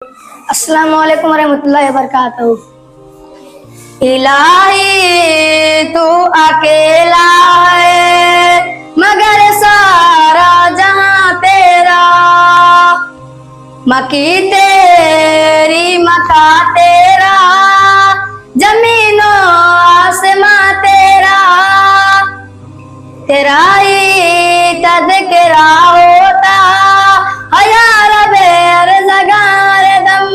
अस्सलाम वालेकुम रहमतुल्लाहि वबरकातुहू। इलाही तू अकेला है मगर सारा जहां तेरा, मकी तेरी मका तेरा, जमीनो आसमां तेरा, तेरा ही तज़किरा होता हया रबे हर जगह हर दम।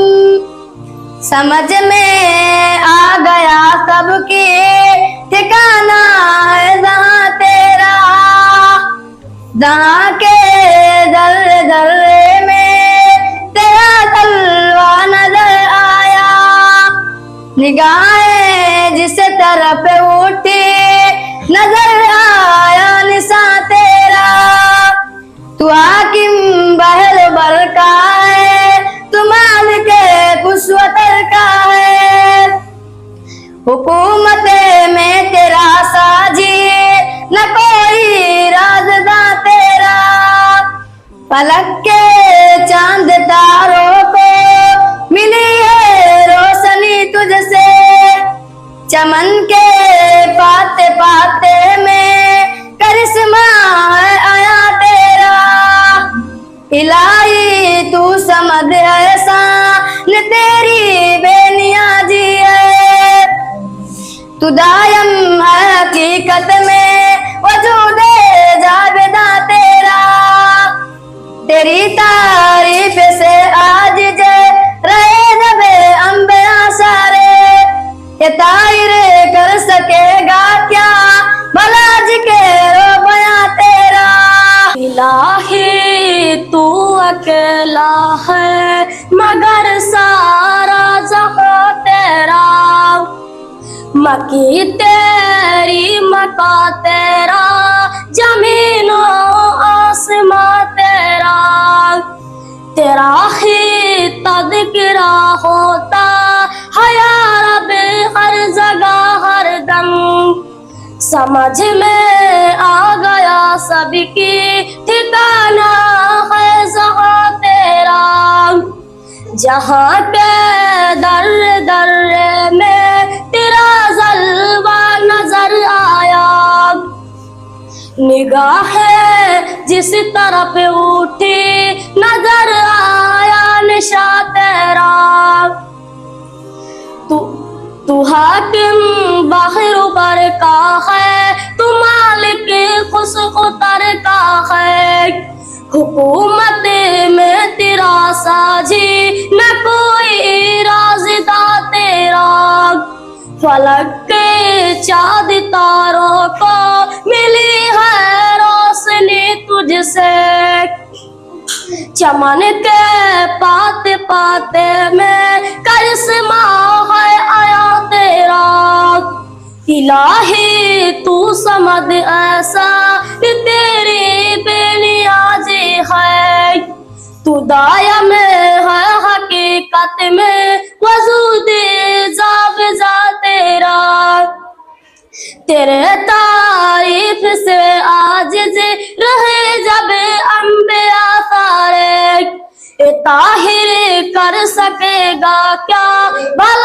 समझ में आ गया सबकी ठिकाना है जहां तेरा, जहां के दर्रे दर्रे में तेरा तलवा नजर आया। निगाहें जिस तरफ उठी नजर आया निशान तेरा। तू हाकिम बहल बरका है, तू मालिक कुशवतर का है। हुकूमत में तेरा साजी न कोई राज़दा तेरा। फलक के चांद तारों को मिली है रोशनी तुझसे, चमन के पाते पाते में करिश्मा है आया तेरा। इलाही तू समझ ऐसा न तेरी बेनियाजी है। तू दायम है हकीकत में वजूदे जावेदा तेरा। तेरी तारीफ से आज जे रहे जबे अंबिया सारे, ये ताहिर कर सकेगा क्या भला जिक्र बया तेरा। इलाही तू अकेला है मगर सारा जहां तेरा, मकी तेरी मका तेरा, जमीनो आसमां तेरा, तेरा ही तज़किरा होता हया रबे हर जगह हर दम। समझ में आ गया सबकी ठिकाना है जहां तेरा, जहां के दर्रे दर्रे में तेरा जलवा नजर आया। निगाहें जिस तरफ उठी नजर आया निशान तेरा। तू हाकिम बाहिर बर का है, तू मालिक खुशखुतर का है। हुकूमत में तेरा साजी न कोई राज़दा तेरा। फलक के चाँद तारों को मिली है रोशनी तुझसे, चमन के पाते पाते में करिश्मा है आया तेरा। इलाही तू समझ ऐसा तेरी बेनियाजी है। तू दायम है हकीकत में वजूदे जावेदा तेरा। तेरे तारीफ से आज जे रहे जब अंबिया सारे, ताहिर कर सकेगा क्या भला